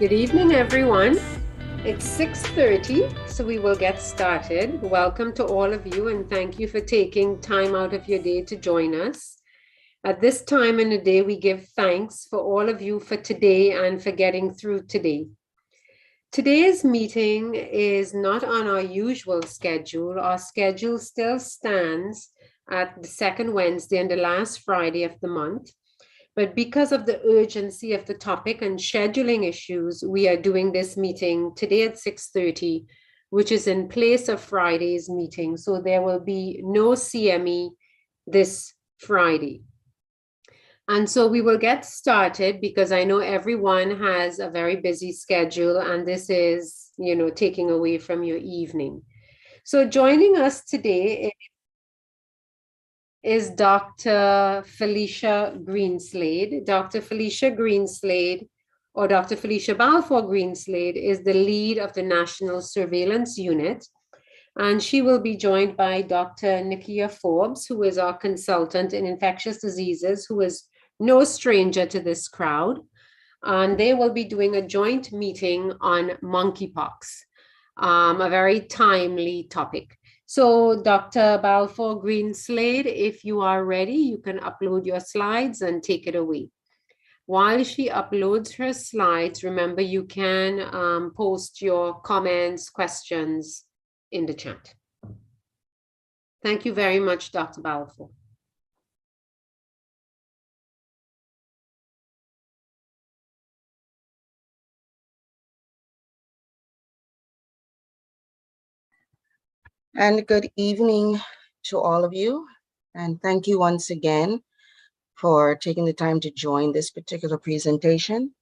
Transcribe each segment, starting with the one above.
Good evening, everyone. It's 6:30, so we will get started. Welcome to all of you, and thank you for taking time out of your day to join us. At this time in the day, we give thanks for all of you for today and for getting through today. Today's meeting is not on our usual schedule. Our schedule still stands at the second Wednesday and the last Friday of the month. But because of the urgency of the topic and scheduling issues, we are doing this meeting today at 6:30, which is in place of Friday's meeting. So there will be no CME this Friday. And so we will get started because I know everyone has a very busy schedule and this is, taking away from your evening. So joining us today is Dr. Felicia Greenslade. Dr. Felicia Greenslade, or Dr. Felicia Balfour-Greenslade, is the lead of the National Surveillance Unit. And she will be joined by Dr. Nikkiah Forbes, who is our consultant in infectious diseases, who is no stranger to this crowd. And they will be doing a joint meeting on monkeypox, a very timely topic. So Dr. Balfour-Greenslade, if you are ready, you can upload your slides and take it away. While she uploads her slides, remember you can post your comments, questions in the chat. Thank you very much, Dr. Balfour. And good evening to all of you. And thank you once again for taking the time to join this particular presentation.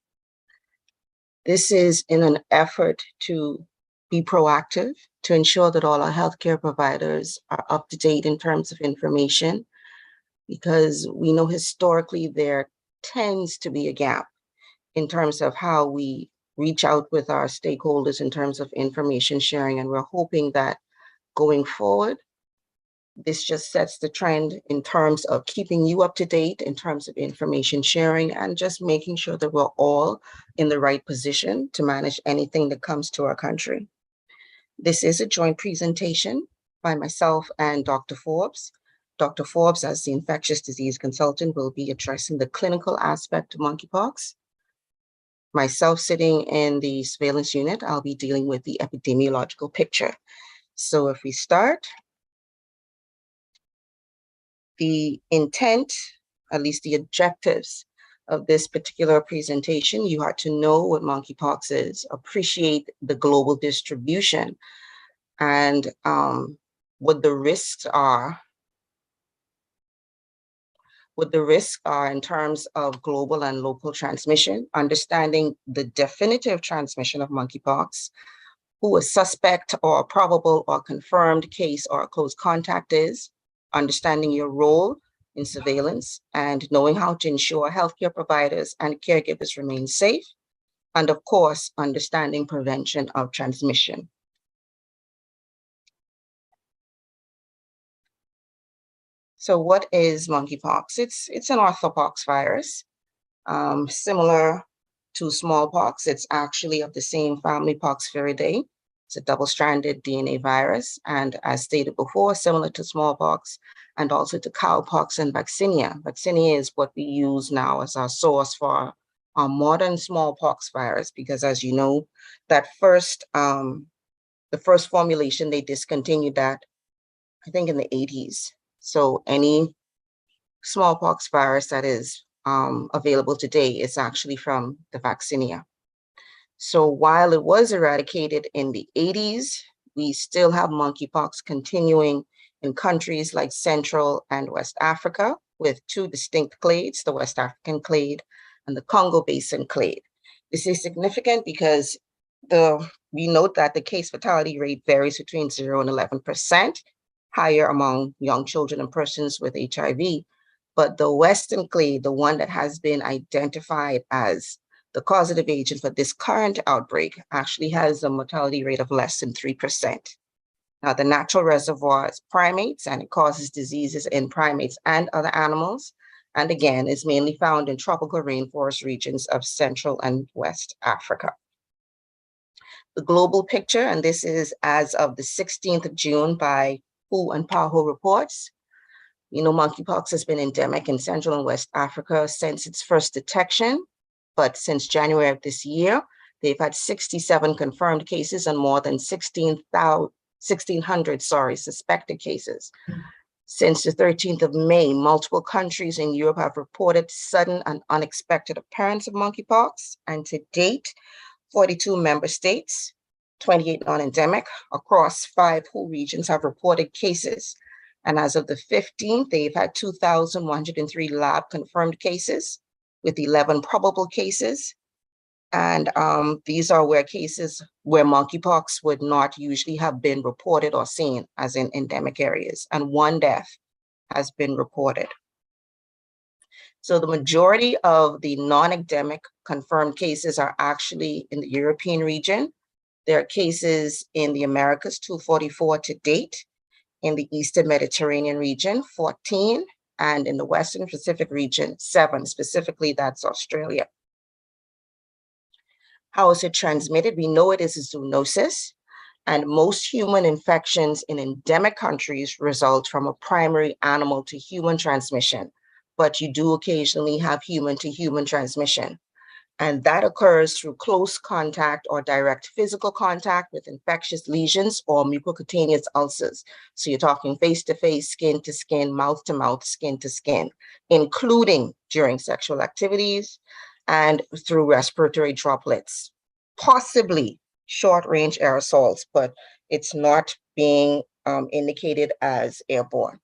This is in an effort to be proactive, to ensure that all our healthcare providers are up to date in terms of information, because we know historically there tends to be a gap in terms of how we reach out with our stakeholders in terms of information sharing. And we're hoping that going forward, this just sets the trend in terms of keeping you up to date in terms of information sharing and just making sure that we're all in the right position to manage anything that comes to our country. This is a joint presentation by myself and Dr. Forbes. Dr. Forbes, as the infectious disease consultant, will be addressing the clinical aspect of monkeypox. Myself sitting in the surveillance unit, I'll be dealing with the epidemiological picture. So if we start, the intent, at least the objectives of this particular presentation, you are to know what monkeypox is, appreciate the global distribution, and what the risks are. What the risks are in terms of global and local transmission, understanding the definitive transmission of monkeypox, who a suspect or a probable or confirmed case or a close contact is, understanding your role in surveillance, and knowing how to ensure healthcare providers and caregivers remain safe, and of course, understanding prevention of transmission. So what is monkeypox? It's an orthopox virus, similar to smallpox. It's actually of the same family, Poxviridae. It's a double-stranded DNA virus, and as stated before, similar to smallpox and also to cowpox and vaccinia. Vaccinia is what we use now as our source for our modern smallpox virus, because as you know, that the first formulation, they discontinued that, I think, in the 80s. So any smallpox virus that is available today is actually from the vaccinia. So while it was eradicated in the 80s, we still have monkeypox continuing in countries like Central and West Africa with two distinct clades, the West African clade and the Congo Basin clade. This is significant because we note that the case fatality rate varies between 0 and 11%, higher among young children and persons with HIV. But the Western clade, the one that has been identified as the causative agent for this current outbreak, actually has a mortality rate of less than 3%. Now, the natural reservoir is primates, and it causes diseases in primates and other animals. And again, is mainly found in tropical rainforest regions of Central and West Africa. The global picture, and this is as of the 16th of June by WHO and PAHO reports. Monkeypox has been endemic in Central and West Africa since its first detection, but since January of this year, they've had 67 confirmed cases and more than 1,600 suspected cases. Since the 13th of May, multiple countries in Europe have reported sudden and unexpected appearance of monkeypox, and to date, 42 member states, 28 non-endemic, across 5 WHO regions have reported cases. And as of the 15th, they've had 2,103 lab-confirmed cases with 11 probable cases. And these are where cases where monkeypox would not usually have been reported or seen, as in endemic areas. And 1 death has been reported. So the majority of the non-endemic confirmed cases are actually in the European region. There are cases in the Americas, 244 to date, in the Eastern Mediterranean region, 14, and in the Western Pacific region, 7, specifically that's Australia. How is it transmitted? We know it is a zoonosis, and most human infections in endemic countries result from a primary animal to human transmission, but you do occasionally have human to human transmission. And that occurs through close contact or direct physical contact with infectious lesions or mucocutaneous ulcers. So you're talking face-to-face, skin-to-skin, mouth-to-mouth, skin-to-skin, including during sexual activities and through respiratory droplets, possibly short-range aerosols, but it's not being indicated as airborne.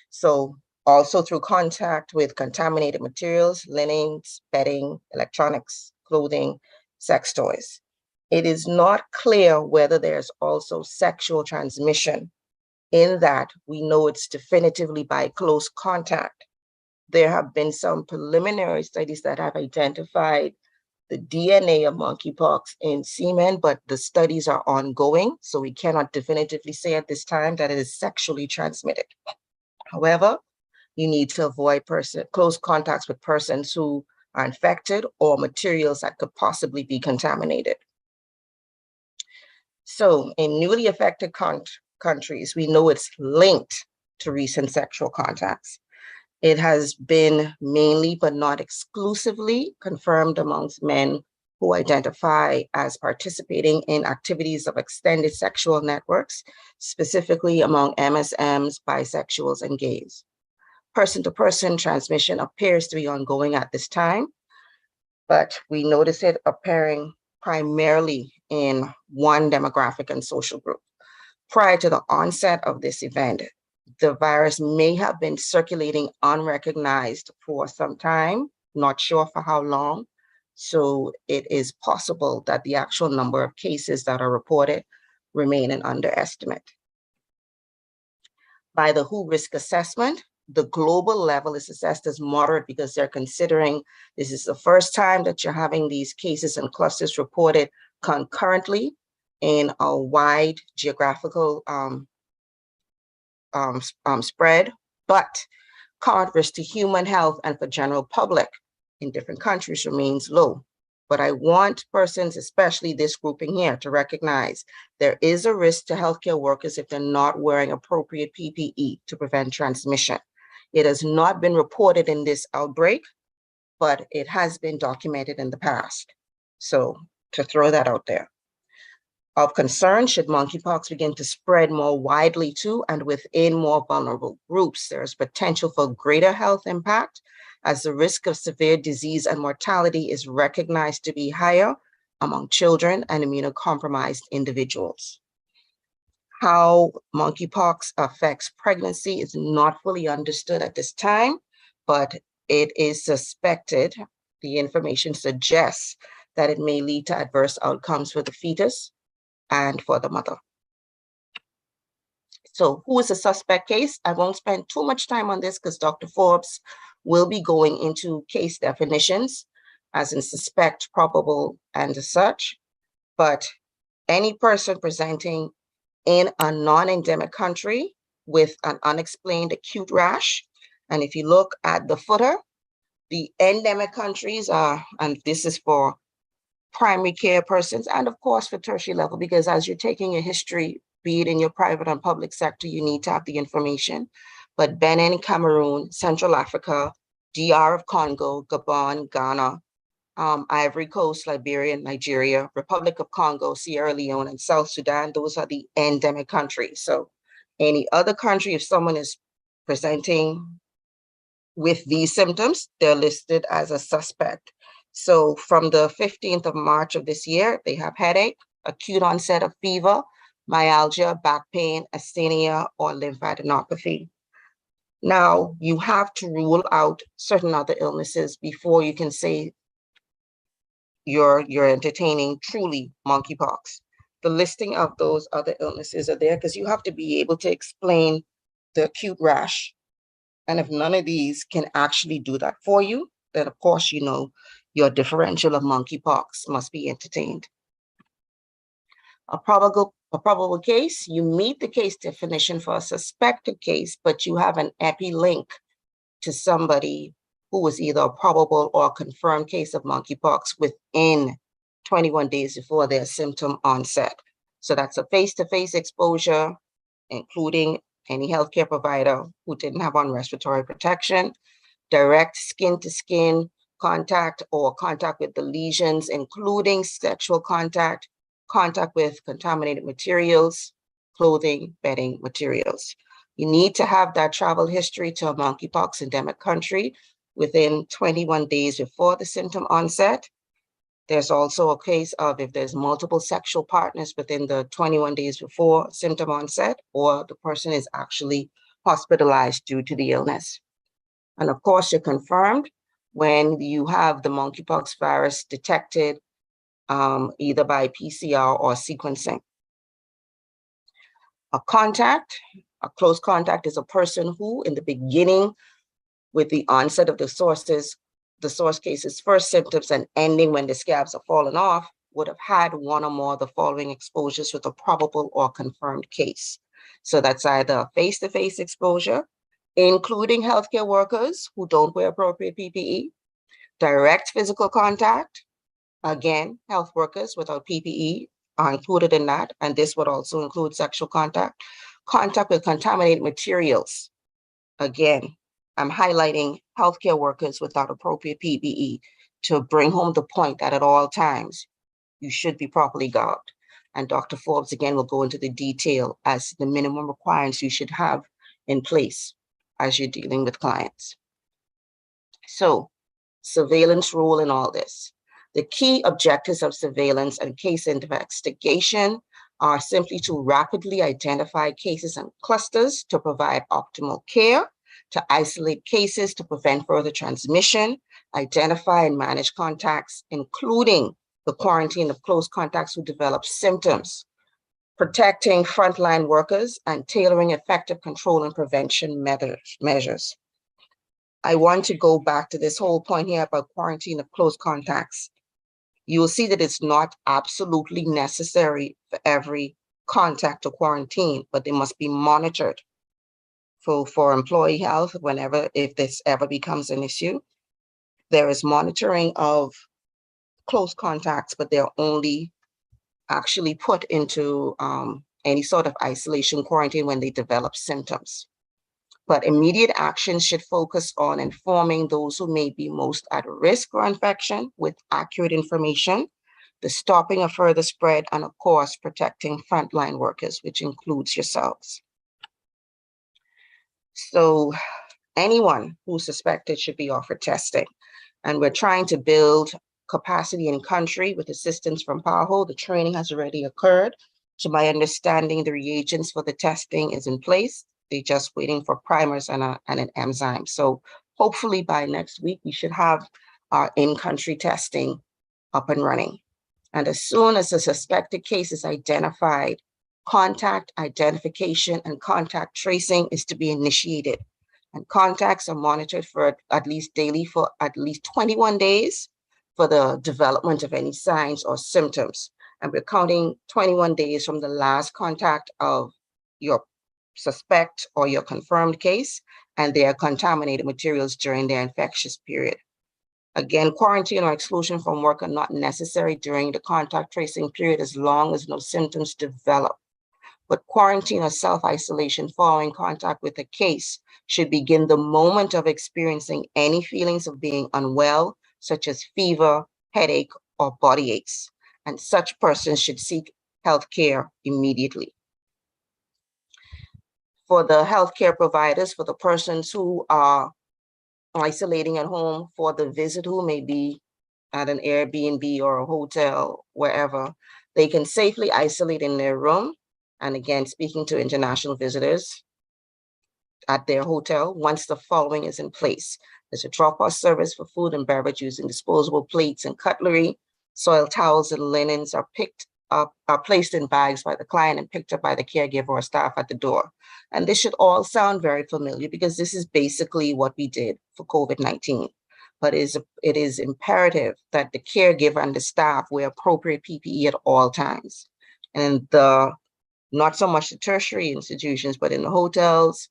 So also through contact with contaminated materials, linens, bedding, electronics, clothing, sex toys. It is not clear whether there's also sexual transmission, in that we know it's definitively by close contact. There have been some preliminary studies that have identified the DNA of monkeypox in semen, but the studies are ongoing, so we cannot definitively say at this time that it is sexually transmitted. However, you need to avoid close contacts with persons who are infected or materials that could possibly be contaminated. So in newly affected countries, we know it's linked to recent sexual contacts. It has been mainly, but not exclusively, confirmed amongst men who identify as participating in activities of extended sexual networks, specifically among MSMs, bisexuals, and gays. Person-to-person transmission appears to be ongoing at this time, but we notice it appearing primarily in one demographic and social group. Prior to the onset of this event, the virus may have been circulating unrecognized for some time, not sure for how long. So it is possible that the actual number of cases that are reported remain an underestimate. By the WHO risk assessment, the global level is assessed as moderate because they're considering this is the first time that you're having these cases and clusters reported concurrently in a wide geographical spread, but current risk to human health and for general public in different countries remains low. But I want persons, especially this grouping here, to recognize there is a risk to healthcare workers if they're not wearing appropriate PPE to prevent transmission. It has not been reported in this outbreak, but it has been documented in the past. So to throw that out there. Of concern, should monkeypox begin to spread more widely to and within more vulnerable groups, there is potential for greater health impact as the risk of severe disease and mortality is recognized to be higher among children and immunocompromised individuals. How monkeypox affects pregnancy is not fully understood at this time, but it is suspected, the information suggests that it may lead to adverse outcomes for the fetus and for the mother. So who is a suspect case? I won't spend too much time on this because Dr. Forbes will be going into case definitions as in suspect, probable, and as such. But any person presenting in a non-endemic country with an unexplained acute rash, and if you look at the footer, the endemic countries are, and this is for primary care persons, and of course for tertiary level, because as you're taking a history, be it in your private and public sector, you need to have the information. But Benin, Cameroon, Central Africa, DR of Congo, Gabon, Ghana, Ivory Coast, Liberia, Nigeria, Republic of Congo, Sierra Leone, and South Sudan, those are the endemic countries. So any other country, if someone is presenting with these symptoms, they're listed as a suspect. So from the 15th of March of this year, they have headache, acute onset of fever, myalgia, back pain, asthenia, or lymphadenopathy. Now, you have to rule out certain other illnesses before you can say you're entertaining truly monkeypox. The listing of those other illnesses are there because you have to be able to explain the acute rash. And if none of these can actually do that for you, then of course, you know, your differential of monkeypox must be entertained. A probable case, you meet the case definition for a suspected case, but you have an epi link to somebody who was either a probable or confirmed case of monkeypox within 21 days before their symptom onset. So that's a face-to-face exposure, including any healthcare provider who didn't have on respiratory protection, direct skin-to-skin contact or contact with the lesions, including sexual contact, contact with contaminated materials, clothing, bedding materials. You need to have that travel history to a monkeypox endemic country within 21 days before the symptom onset. There's also a case of if there's multiple sexual partners within the 21 days before symptom onset, or the person is actually hospitalized due to the illness. And of course, you're confirmed when you have the monkeypox virus detected either by PCR or sequencing. A close contact is a person who, in the beginning, with the onset of the source case's first symptoms and ending when the scabs are falling off, would have had one or more of the following exposures with a probable or confirmed case. So that's either face-to-face exposure, including healthcare workers who don't wear appropriate PPE, direct physical contact, again, health workers without PPE are included in that, and this would also include sexual contact, contact with contaminated materials. Again, I'm highlighting healthcare workers without appropriate PPE to bring home the point that at all times, you should be properly garbed. And Dr. Forbes, again, will go into the detail as the minimum requirements you should have in place as you're dealing with clients. So, surveillance role in all this. The key objectives of surveillance and case investigation are simply to rapidly identify cases and clusters to provide optimal care, to isolate cases to prevent further transmission, identify and manage contacts, including the quarantine of close contacts who develop symptoms, protecting frontline workers, and tailoring effective control and prevention measures. I want to go back to this whole point here about quarantine of close contacts. You will see that it's not absolutely necessary for every contact to quarantine, but they must be monitored for employee health if this ever becomes an issue. There is monitoring of close contacts, but they're only actually put into any sort of isolation quarantine when they develop symptoms. But immediate action should focus on informing those who may be most at risk for infection with accurate information, the stopping of further spread, and of course, protecting frontline workers, which includes yourselves. So anyone who's suspected should be offered testing. And we're trying to build capacity in country with assistance from PAHO. The training has already occurred. To my understanding, the reagents for the testing is in place. They're just waiting for primers and an enzyme. So hopefully by next week, we should have our in-country testing up and running. And as soon as a suspected case is identified, contact identification and contact tracing is to be initiated. And contacts are monitored for at least daily for at least 21 days for the development of any signs or symptoms. And we're counting 21 days from the last contact of your suspect or your confirmed case and their contaminated materials during their infectious period. Again, quarantine or exclusion from work are not necessary during the contact tracing period as long as no symptoms develop. But quarantine or self-isolation following contact with a case should begin the moment of experiencing any feelings of being unwell, such as fever, headache, or body aches. And such persons should seek health care immediately. For the healthcare providers, for the persons who are isolating at home, for the visitor who may be at an Airbnb or a hotel, wherever, they can safely isolate in their room. And again, speaking to international visitors at their hotel, once the following is in place. There's a drop-off service for food and beverage using disposable plates and cutlery. Soil towels and linens are placed in bags by the client and picked up by the caregiver or staff at the door. And this should all sound very familiar because this is basically what we did for COVID-19. But it is imperative that the caregiver and the staff wear appropriate PPE at all times. And not so much the tertiary institutions, but in the hotels,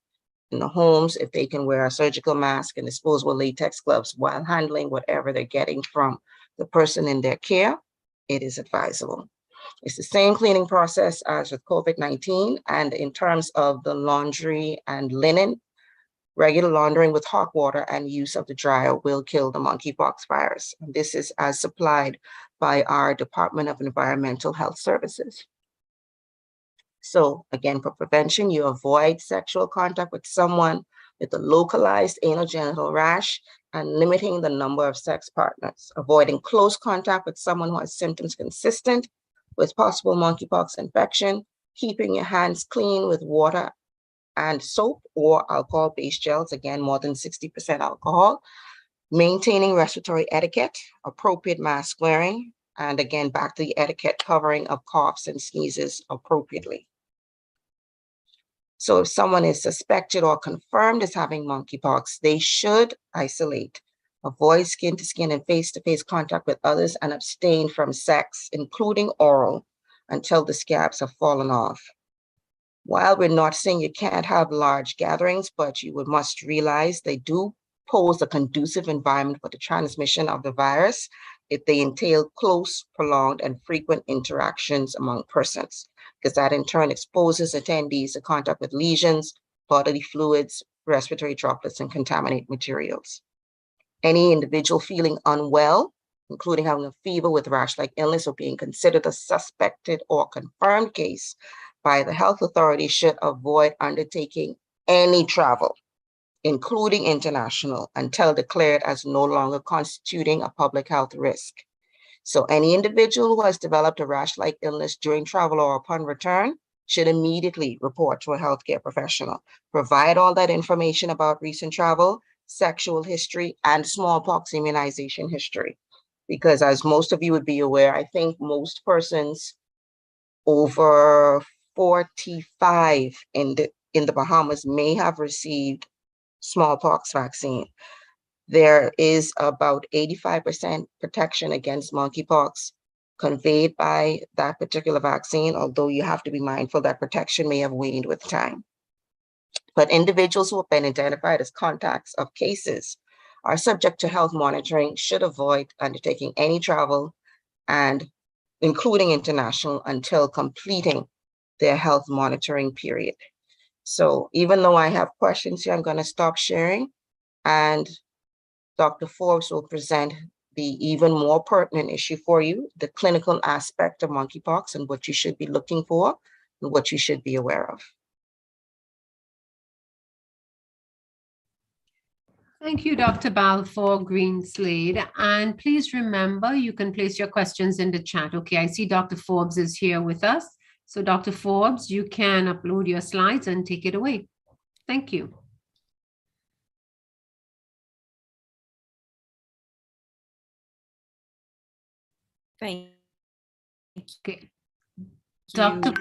in the homes, if they can wear a surgical mask and disposable latex gloves while handling whatever they're getting from the person in their care, it is advisable. It's the same cleaning process as with COVID-19, and in terms of the laundry and linen, regular laundering with hot water and use of the dryer will kill the monkeypox virus. And this is as supplied by our Department of Environmental Health Services. So again, for prevention, you avoid sexual contact with someone with a localized anogenital rash and limiting the number of sex partners, avoiding close contact with someone who has symptoms consistent with possible monkeypox infection, keeping your hands clean with water and soap or alcohol-based gels, again, more than 60% alcohol, maintaining respiratory etiquette, appropriate mask wearing, and again, back to the etiquette covering of coughs and sneezes appropriately. So if someone is suspected or confirmed as having monkeypox, they should isolate, avoid skin-to-skin and face-to-face contact with others, and abstain from sex, including oral, until the scabs have fallen off. While we're not saying you can't have large gatherings, but you must realize they do pose a conducive environment for the transmission of the virus if they entail close, prolonged, and frequent interactions among persons, because that in turn exposes attendees to contact with lesions, bodily fluids, respiratory droplets, and contaminated materials. Any individual feeling unwell, including having a fever with rash-like illness or being considered a suspected or confirmed case by the health authority, should avoid undertaking any travel, including international, until declared as no longer constituting a public health risk. So any individual who has developed a rash-like illness during travel or upon return should immediately report to a healthcare professional. Provide all that information about recent travel, sexual history, and smallpox immunization history. Because as most of you would be aware, I think most persons over 45 in the Bahamas may have received smallpox vaccine. There is about 85% protection against monkeypox conveyed by that particular vaccine, although you have to be mindful that protection may have waned with time. But individuals who have been identified as contacts of cases are subject to health monitoring, should avoid undertaking any travel, and including international, until completing their health monitoring period. So even though I have questions here, I'm going to stop sharing, and Dr. Forbes will present the even more pertinent issue for you, the clinical aspect of monkeypox and what you should be looking for and what you should be aware of. Thank you, Dr. Balfour-Greenslade. And please remember, you can place your questions in the chat. Okay, I see Dr. Forbes is here with us. So Dr. Forbes, you can upload your slides and take it away. Thank you. Thank you. Okay. Dr.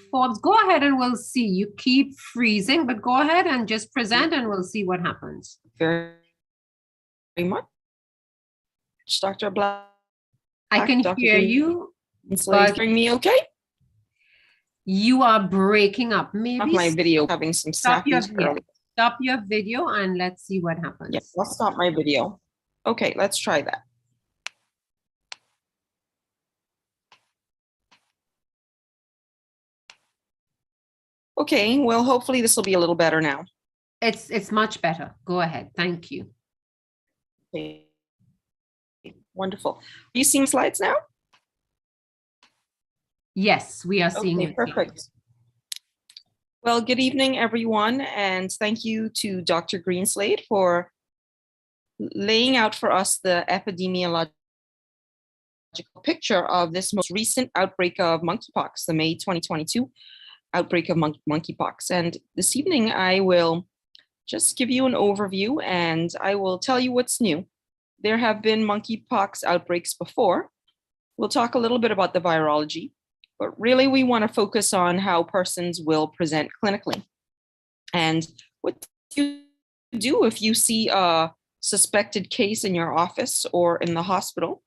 Forbes, go ahead and we'll see. You keep freezing, but go ahead and just present and we'll see what happens. Very much. Dr. Black. I can hear you. But hearing me okay? You are breaking up. Maybe my video having some stop your video and let's see what happens. Yes, I'll stop my video. Okay, let's try that. Okay, well, hopefully this will be a little better now. It's much better. Go ahead. Thank you. Okay. Wonderful. Are you seeing slides now? Yes, we are seeing Okay, it. perfect. Well, good evening, everyone, and thank you to Dr. Greenslade for laying out for us the epidemiological picture of this most recent outbreak of monkeypox, the May 2022 outbreak of monkeypox. And this evening, I will just give you an overview and I will tell you what's new. There have been monkeypox outbreaks before. We'll talk a little bit about the virology, but really we want to focus on how persons will present clinically. And what you do if you see a suspected case in your office or in the hospital,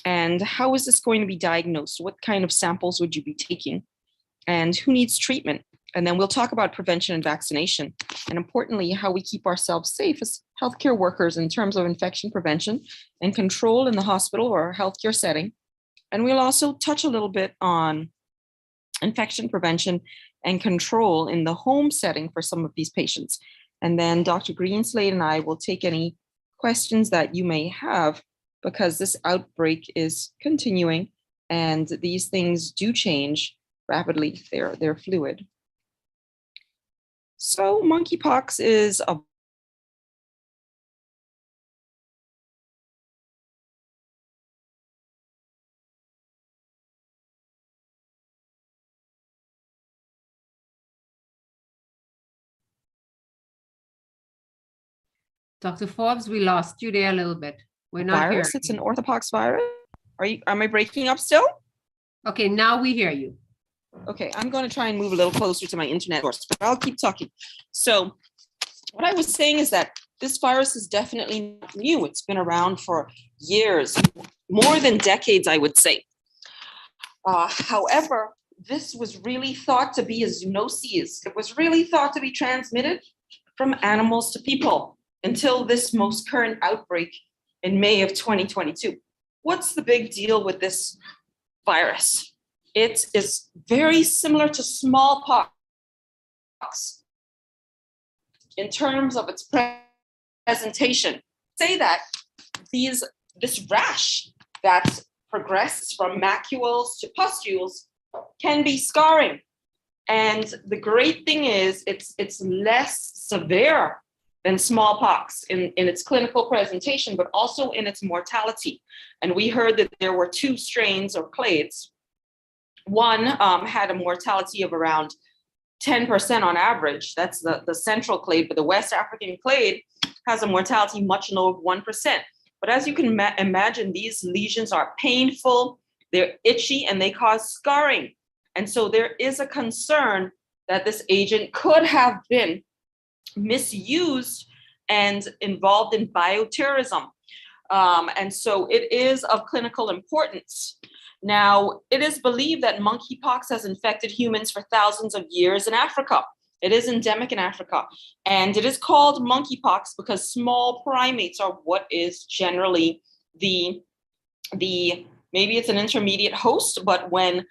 and how is this going to be diagnosed? What kind of samples would you be taking? And who needs treatment? And then we'll talk about prevention and vaccination, and importantly, how we keep ourselves safe as healthcare workers in terms of infection prevention and control in the hospital or healthcare setting. And we'll also touch a little bit on infection prevention and control in the home setting for some of these patients. And then Dr. Greenslade and I will take any questions that you may have, because this outbreak is continuing and these things do change rapidly. They're fluid. So monkeypox is a Dr. Forbes, we lost you there a little bit. We're not virus. hearing It's an you. orthopox virus. Am I breaking up still? Okay, now we hear you. Okay, I'm going to try and move a little closer to my internet source, but I'll keep talking. So what I was saying is that this virus is definitely not new. It's been around for years, more than decades, I would say. However, this was really thought to be a zoonosis. It was really thought to be transmitted from animals to people until this most current outbreak in May of 2022. What's the big deal with this virus? It is very similar to smallpox in terms of its presentation. Say that this rash that progresses from macules to pustules can be scarring. And the great thing is it's less severe than smallpox in its clinical presentation, but also in its mortality. And we heard that there were two strains or clades. One had a mortality of around 10% on average. That's the central clade, but the West African clade has a mortality much lower of 1%. But as you can imagine, these lesions are painful, they're itchy, and they cause scarring. And so there is a concern that this agent could have been misused and involved in bioterrorism. And so it is of clinical importance. Now, it is believed that monkeypox has infected humans for thousands of years in Africa. It is endemic in Africa. And it is called monkeypox because small primates are what is generally maybe it's an intermediate host, but when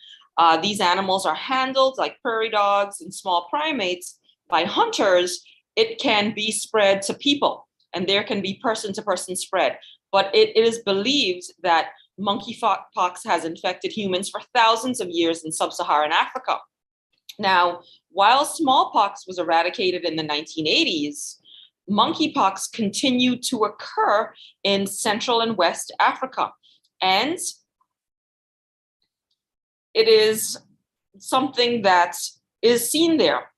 these animals are handled, like prairie dogs and small primates, by hunters, it can be spread to people, and there can be person-to-person spread. But it is believed that monkeypox has infected humans for thousands of years in sub-Saharan Africa. Now, while smallpox was eradicated in the 1980s, monkeypox continued to occur in Central and West Africa. And it is something that is seen there.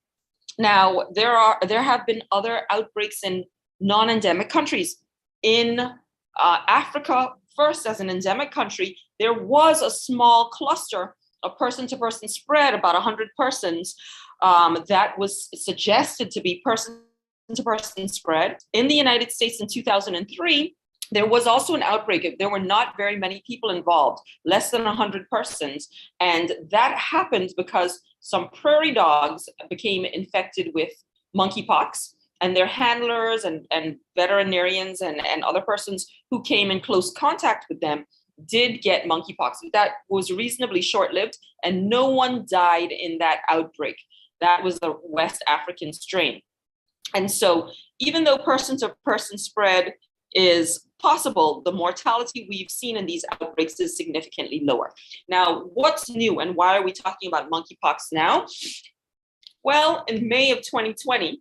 Now, there have been other outbreaks in non-endemic countries. In Africa, first as an endemic country, there was a small cluster of person-to-person spread, about 100 persons, that was suggested to be person-to-person spread. In the United States in 2003, there was also an outbreak. There were not very many people involved, less than 100 persons. And that happened because some prairie dogs became infected with monkeypox. and their handlers and veterinarians and other persons who came in close contact with them did get monkeypox. That was reasonably short-lived, and no one died in that outbreak. That was the West African strain. And so even though person-to-person spread is possible, the mortality we've seen in these outbreaks is significantly lower. Now, what's new and why are we talking about monkeypox now? Well, in May of 2020,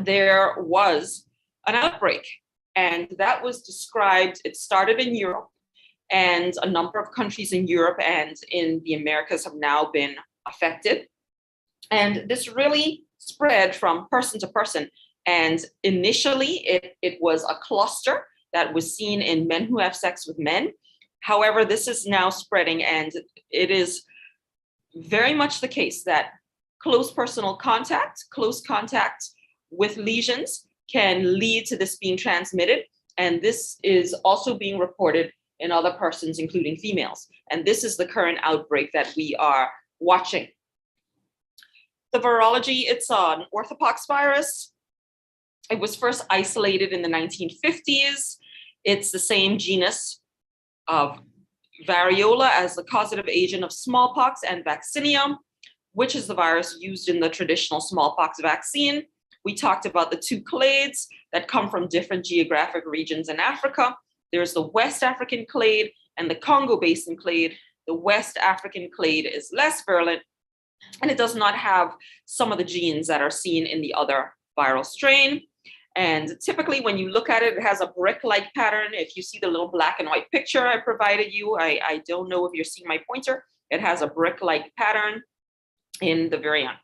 there was an outbreak, and that was described, it started in Europe, and a number of countries in Europe and in the Americas have now been affected. And this really spread from person to person. And initially, it was a cluster that was seen in men who have sex with men. However, this is now spreading, and it is very much the case that close personal contact, close contact with lesions can lead to this being transmitted. And this is also being reported in other persons, including females. And this is the current outbreak that we are watching. The virology, it's an orthopox virus. It was first isolated in the 1950s. It's the same genus of variola as the causative agent of smallpox and vaccinia, which is the virus used in the traditional smallpox vaccine. We talked about the two clades that come from different geographic regions in Africa. There's the West African clade and the Congo Basin clade. The West African clade is less virulent, and it does not have some of the genes that are seen in the other viral strain. And typically when you look at it, it has a brick-like pattern. If you see the little black and white picture I provided you, I don't know if you're seeing my pointer. It has a brick-like pattern in the virion.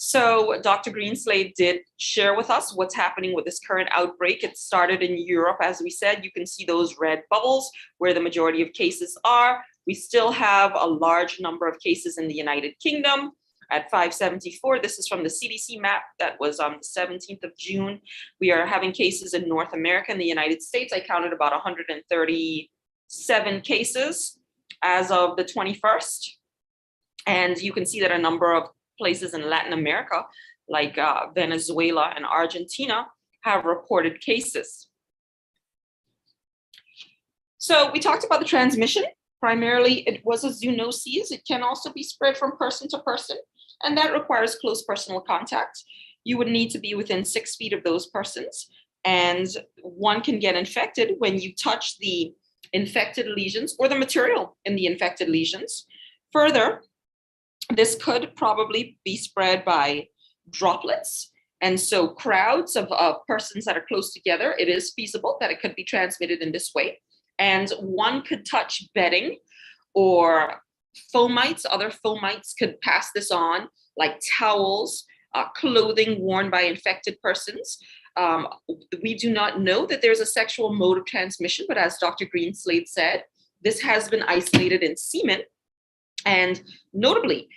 So Dr. Greenslade did share with us what's happening with this current outbreak. It started in Europe, as we said. You can see those red bubbles where the majority of cases are. We still have a large number of cases in the United Kingdom at 574. This is from the CDC map that was on the 17th of June. We are having cases in North America and the United States. I counted about 137 cases as of the 21st. And you can see that a number of places in Latin America, like Venezuela and Argentina, have reported cases. So we talked about the transmission. Primarily, it was a zoonosis. It can also be spread from person to person, and that requires close personal contact. You would need to be within 6 feet of those persons, and one can get infected when you touch the infected lesions or the material in the infected lesions. Further, this could probably be spread by droplets. And so crowds of persons that are close together, it is feasible that it could be transmitted in this way. And one could touch bedding or fomites. Other fomites could pass this on, like towels, clothing worn by infected persons. We do not know that there's a sexual mode of transmission, but as Dr. Greenslade said, this has been isolated in semen. And notably,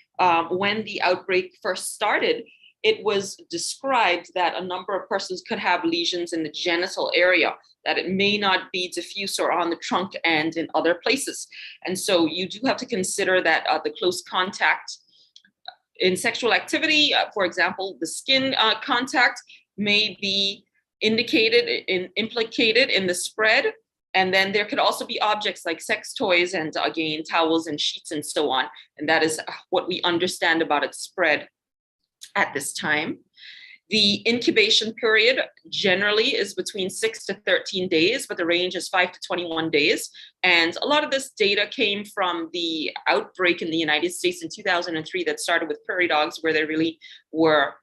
when the outbreak first started, it was described that a number of persons could have lesions in the genital area, that it may not be diffuse or on the trunk and in other places. And so you do have to consider that the close contact in sexual activity, for example, the skin contact may be implicated in the spread. And then there could also be objects like sex toys and again, towels and sheets and so on. And that is what we understand about its spread at this time. The incubation period generally is between 6 to 13 days, but the range is 5 to 21 days. And a lot of this data came from the outbreak in the United States in 2003 that started with prairie dogs, where they really were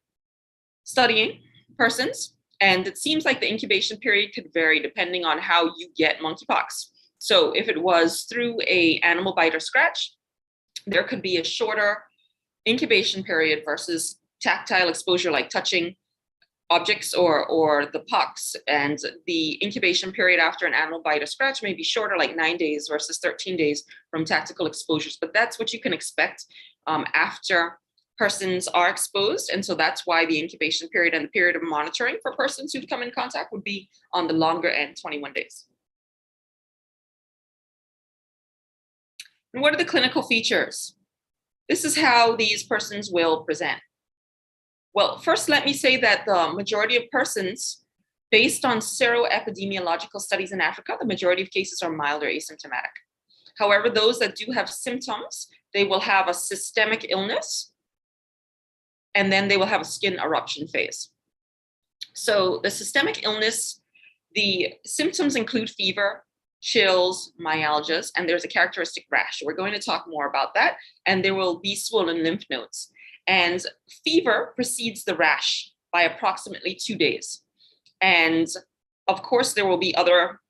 studying persons. And it seems like the incubation period could vary depending on how you get monkeypox. So if it was through an animal bite or scratch, there could be a shorter incubation period versus tactile exposure, like touching objects or the pox. And the incubation period after an animal bite or scratch may be shorter, like 9 days versus 13 days from tactical exposures. But that's what you can expect after persons are exposed. And so that's why the incubation period and the period of monitoring for persons who come in contact would be on the longer end, 21 days. And what are the clinical features? This is how these persons will present. Well, first, let me say that the majority of persons, based on seroepidemiological studies in Africa, the majority of cases are mild or asymptomatic. However, those that do have symptoms, they will have a systemic illness, and then they will have a skin eruption phase. So the systemic illness, the symptoms include fever, chills, myalgias, and there's a characteristic rash. We're going to talk more about that, and there will be swollen lymph nodes. And fever precedes the rash by approximately 2 days. And of course, there will be other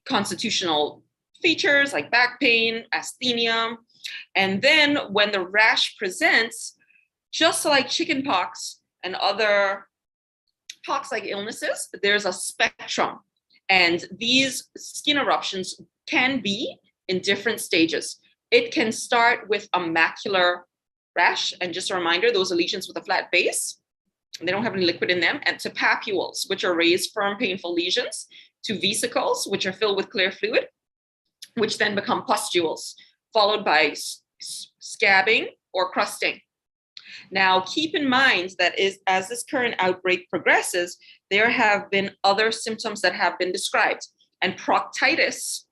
constitutional features like back pain, asthenia. And then when the rash presents, just like chickenpox and other pox-like illnesses, there's a spectrum. And these skin eruptions can be in different stages. It can start with a macular rash, and just a reminder, those are lesions with a flat base. They don't have any liquid in them, and to papules, which are raised, firm, painful lesions, to vesicles, which are filled with clear fluid, which then become pustules, followed by scabbing or crusting. Now, keep in mind that as this current outbreak progresses, there have been other symptoms that have been described, and proctitis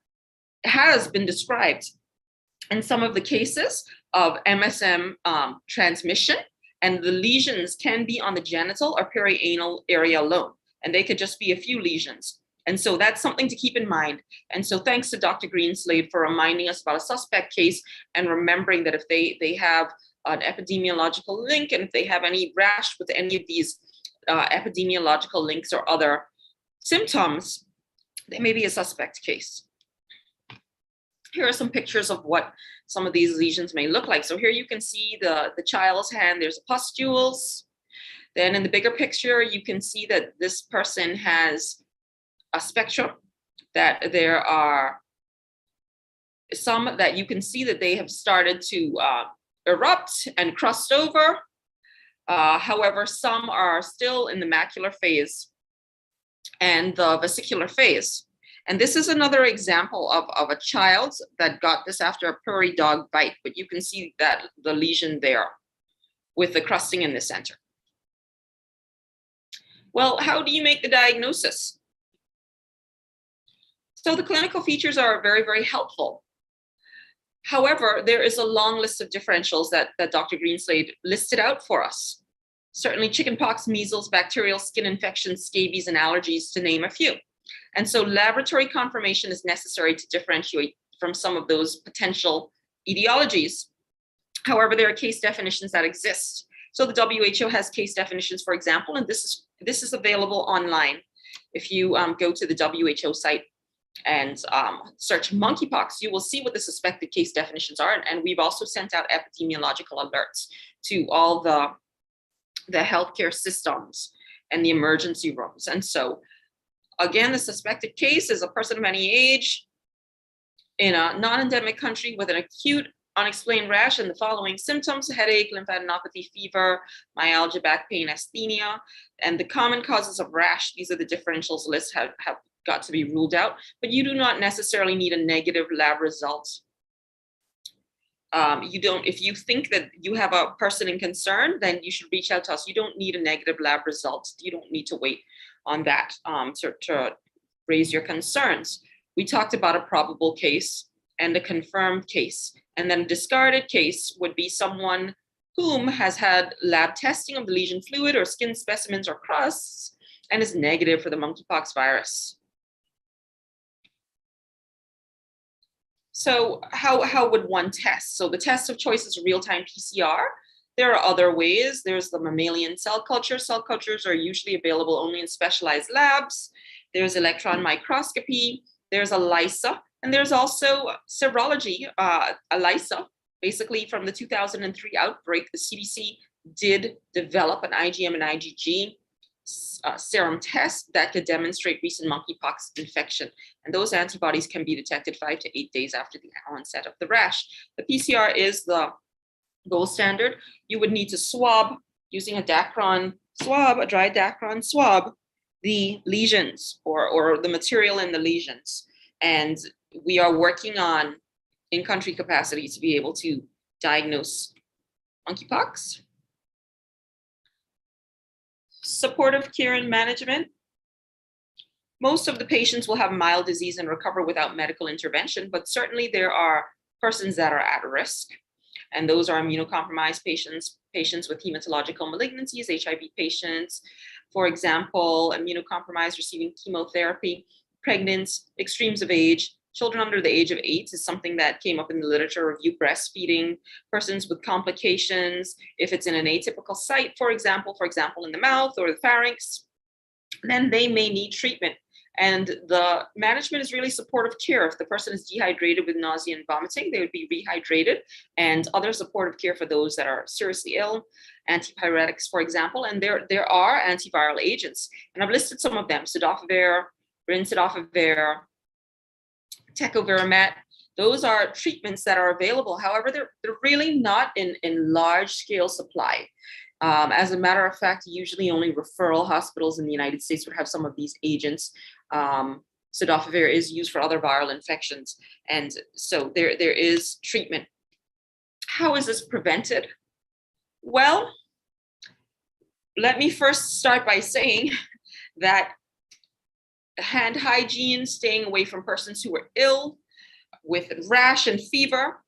has been described in some of the cases of MSM transmission, and the lesions can be on the genital or perianal area alone, and they could just be a few lesions. And so that's something to keep in mind. And so thanks to Dr. Greenslade for reminding us about a suspect case and remembering that if they have an epidemiological link, and if they have any rash with any of these epidemiological links or other symptoms, they may be a suspect case. Here are some pictures of what some of these lesions may look like. So here you can see the child's hand, there's pustules. Then in the bigger picture, you can see that this person has a spectrum, that there are some that you can see that they have started to erupt and crust over. However, some are still in the macular phase and the vesicular phase. And this is another example of a child that got this after a prairie dog bite, but you can see that the lesion there with the crusting in the center. Well, how do you make the diagnosis? So the clinical features are very, very helpful. However, there is a long list of differentials that Dr. Greenslade listed out for us. Certainly chickenpox, measles, bacterial skin infections, scabies, and allergies, to name a few. And so laboratory confirmation is necessary to differentiate from some of those potential etiologies. However, there are case definitions that exist. So the WHO has case definitions, for example, and this is available online. If you go to the WHO site and search monkeypox, you will see what the suspected case definitions are. And we've also sent out epidemiological alerts to all the healthcare systems and the emergency rooms. And so, again, the suspected case is a person of any age in a non-endemic country with an acute unexplained rash and the following symptoms: headache, lymphadenopathy, fever, myalgia, back pain, asthenia. And the common causes of rash, these are the differentials lists, have got to be ruled out, but you do not necessarily need a negative lab result. If you think that you have a person in concern, then you should reach out to us. You don't need a negative lab result. You don't need to wait on that to raise your concerns. We talked about a probable case and a confirmed case. And then a discarded case would be someone whom has had lab testing of the lesion fluid or skin specimens or crusts and is negative for the monkeypox virus. So how would one test? So the test of choice is real-time PCR. There are other ways. There's the mammalian cell culture. Cell cultures are usually available only in specialized labs. There's electron microscopy. There's ELISA. And there's also serology, ELISA. Basically, from the 2003 outbreak, the CDC did develop an IgM and IgG serum test that could demonstrate recent monkeypox infection. And those antibodies can be detected 5 to 8 days after the onset of the rash. The PCR is the gold standard. You would need to swab using a Dacron swab, a dry Dacron swab, the lesions or the material in the lesions. And we are working on in-country capacity to be able to diagnose monkeypox. Supportive care and management. Most of the patients will have mild disease and recover without medical intervention, but certainly there are persons that are at risk. And those are immunocompromised patients, patients with hematological malignancies, HIV patients, for example, immunocompromised receiving chemotherapy, pregnant, extremes of age, children under the age of 8 is something that came up in the literature review, breastfeeding, persons with complications, if it's in an atypical site, for example, in the mouth or the pharynx, then they may need treatment. And the management is really supportive care. If the person is dehydrated with nausea and vomiting, they would be rehydrated, and other supportive care for those that are seriously ill, antipyretics, for example. And there are antiviral agents, and I've listed some of them: cidofovir, rincidofovir, tecovirimat. Those are treatments that are available. However, they're really not in large scale supply. As a matter of fact, usually only referral hospitals in the United States would have some of these agents. Cidofovir is used for other viral infections, and so there is treatment. How is this prevented? Well, let me first start by saying that hand hygiene, staying away from persons who are ill with rash and fever.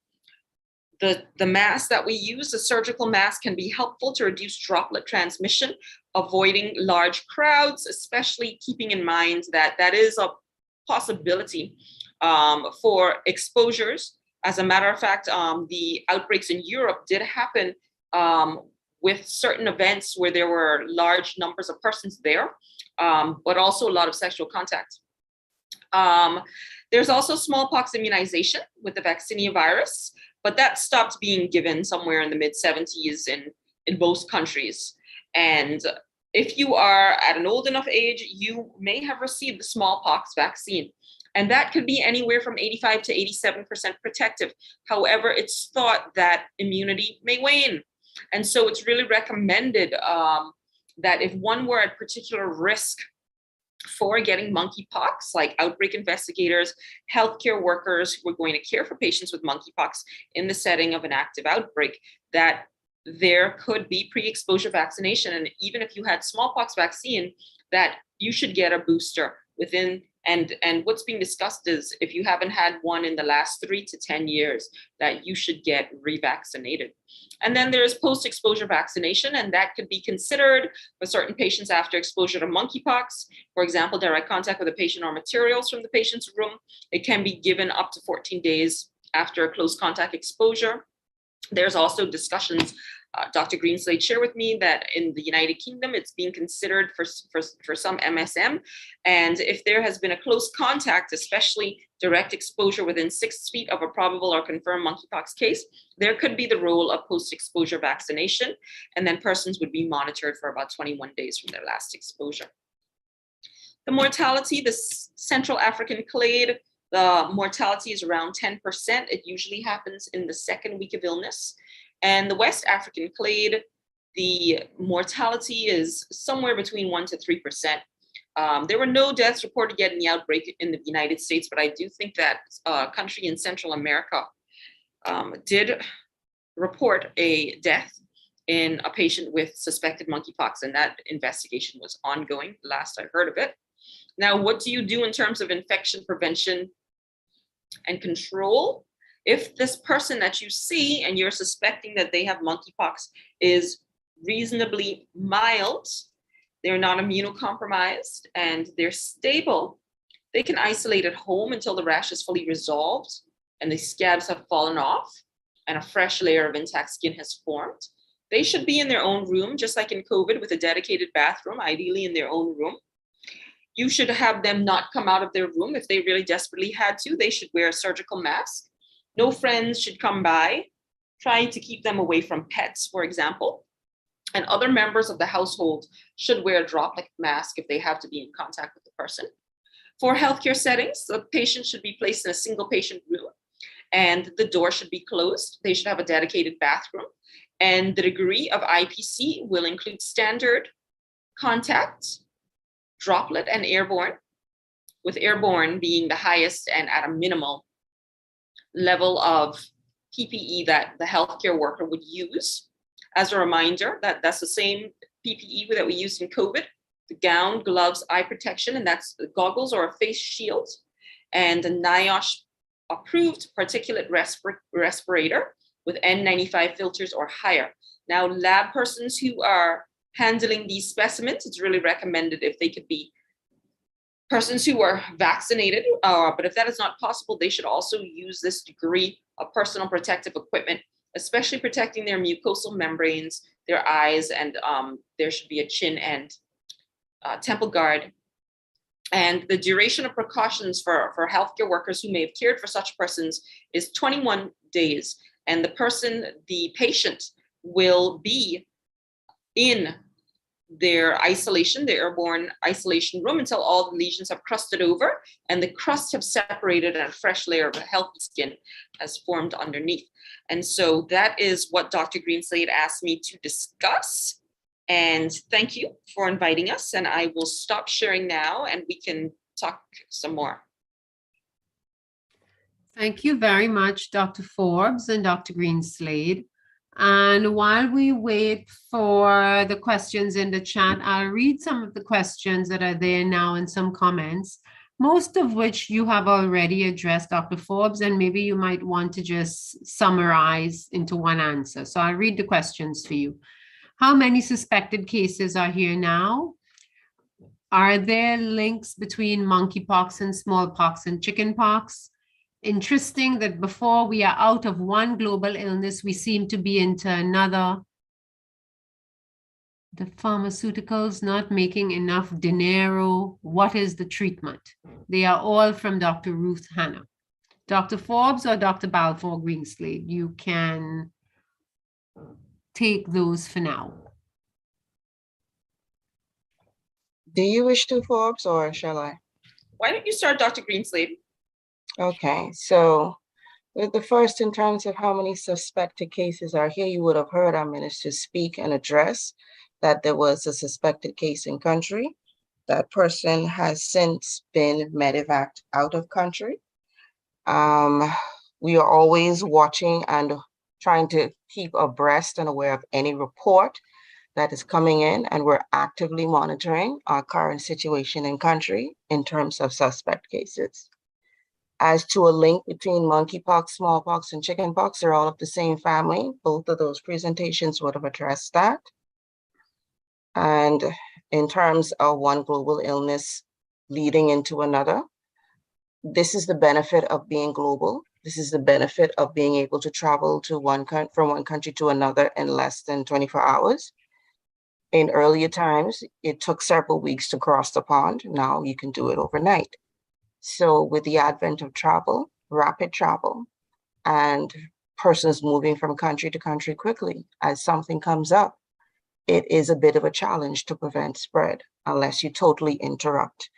The mask that we use, the surgical mask, can be helpful to reduce droplet transmission, avoiding large crowds, especially keeping in mind that that is a possibility for exposures. As a matter of fact, the outbreaks in Europe did happen with certain events where there were large numbers of persons there, but also a lot of sexual contact. There's also smallpox immunization with the vaccinia virus, but that stopped being given somewhere in the mid-70s in most countries. And if you are at an old enough age, you may have received the smallpox vaccine. And that could be anywhere from 85 to 87% protective. However, it's thought that immunity may wane. And so it's really recommended that if one were at particular risk for getting monkeypox, like outbreak investigators, healthcare workers who are going to care for patients with monkeypox in the setting of an active outbreak, that there could be pre-exposure vaccination. And even if you had smallpox vaccine, that you should get a booster within. And what's being discussed is if you haven't had one in the last 3 to 10 years, that you should get revaccinated. And then there's post-exposure vaccination, and that could be considered for certain patients after exposure to monkeypox. For example, direct contact with a patient or materials from the patient's room. It can be given up to 14 days after a close contact exposure. There's also discussions, Dr. Greenslade shared with me that in the United Kingdom, it's being considered for some MSM. And if there has been a close contact, especially direct exposure within 6 feet of a probable or confirmed monkeypox case, there could be the role of post-exposure vaccination. And then persons would be monitored for about 21 days from their last exposure. The mortality, the Central African clade, the mortality is around 10%. It usually happens in the 2nd week of illness. And the West African clade, the mortality is somewhere between 1 to 3%. There were no deaths reported yet in the outbreak in the United States, but I do think that a country in Central America did report a death in a patient with suspected monkeypox, and that investigation was ongoing, last I heard of it. Now, what do you do in terms of infection prevention and control? If this person that you see and you're suspecting that they have monkeypox is reasonably mild, they're not immunocompromised, and they're stable, they can isolate at home until the rash is fully resolved and the scabs have fallen off and a fresh layer of intact skin has formed. They should be in their own room, just like in COVID, with a dedicated bathroom, ideally in their own room. You should have them not come out of their room. If they really desperately had to, they should wear a surgical mask. No friends should come by, trying to keep them away from pets, for example. And other members of the household should wear a droplet mask if they have to be in contact with the person. For healthcare settings, the patient should be placed in a single patient room and the door should be closed. They should have a dedicated bathroom. And the degree of IPC will include standard, contact, droplet, and airborne, with airborne being the highest and at a minimal level of PPE that the healthcare worker would use. As a reminder, that's the same PPE that we used in COVID, the gown, gloves, eye protection, and that's the goggles or a face shield, and a NIOSH approved particulate respirator with N95 filters or higher. Now, lab persons who are handling these specimens, it's really recommended if they could be persons who are vaccinated, but if that is not possible, they should also use this degree of personal protective equipment, especially protecting their mucosal membranes, their eyes, and there should be a chin and temple guard. And the duration of precautions for healthcare workers who may have cared for such persons is 21 days. And the patient will be in their isolation, the airborne isolation room, until all the lesions have crusted over and the crust have separated and a fresh layer of healthy skin has formed underneath. And so that is what Dr. Greenslade asked me to discuss. And thank you for inviting us. And I will stop sharing now and we can talk some more. Thank you very much, Dr. Forbes and Dr. Greenslade. And while we wait for the questions in the chat, I'll read some of the questions that are there now and some comments, most of which you have already addressed, Dr. Forbes, and maybe you might want to just summarize into one answer. So I'll read the questions for you. How many suspected cases are here now? Are there links between monkeypox and smallpox and chickenpox? Interesting that before we are out of one global illness, we seem to be into another. The pharmaceuticals not making enough dinero. What is the treatment? They are all from Dr. Ruth Hanna. Dr. Forbes or Dr. Balfour-Greenslade, you can take those for now. Do you wish to, Forbes, or shall I? Why don't you start, Dr. Greenslade? Okay, so with the first, in terms of how many suspected cases are here, you would have heard our minister speak and address that there was a suspected case in country. That person has since been medevaced out of country. We are always watching and trying to keep abreast and aware of any report that is coming in, and we're actively monitoring our current situation in country in terms of suspect cases. As to a link between monkeypox, smallpox, and chickenpox, they're all of the same family. Both of those presentations would have addressed that. And in terms of one global illness leading into another, this is the benefit of being global. This is the benefit of being able to travel to from one country to another in less than 24 hours. In earlier times, it took several weeks to cross the pond. Now you can do it overnight. So with the advent of travel, rapid travel, and persons moving from country to country quickly, as something comes up, it is a bit of a challenge to prevent spread unless you totally interrupt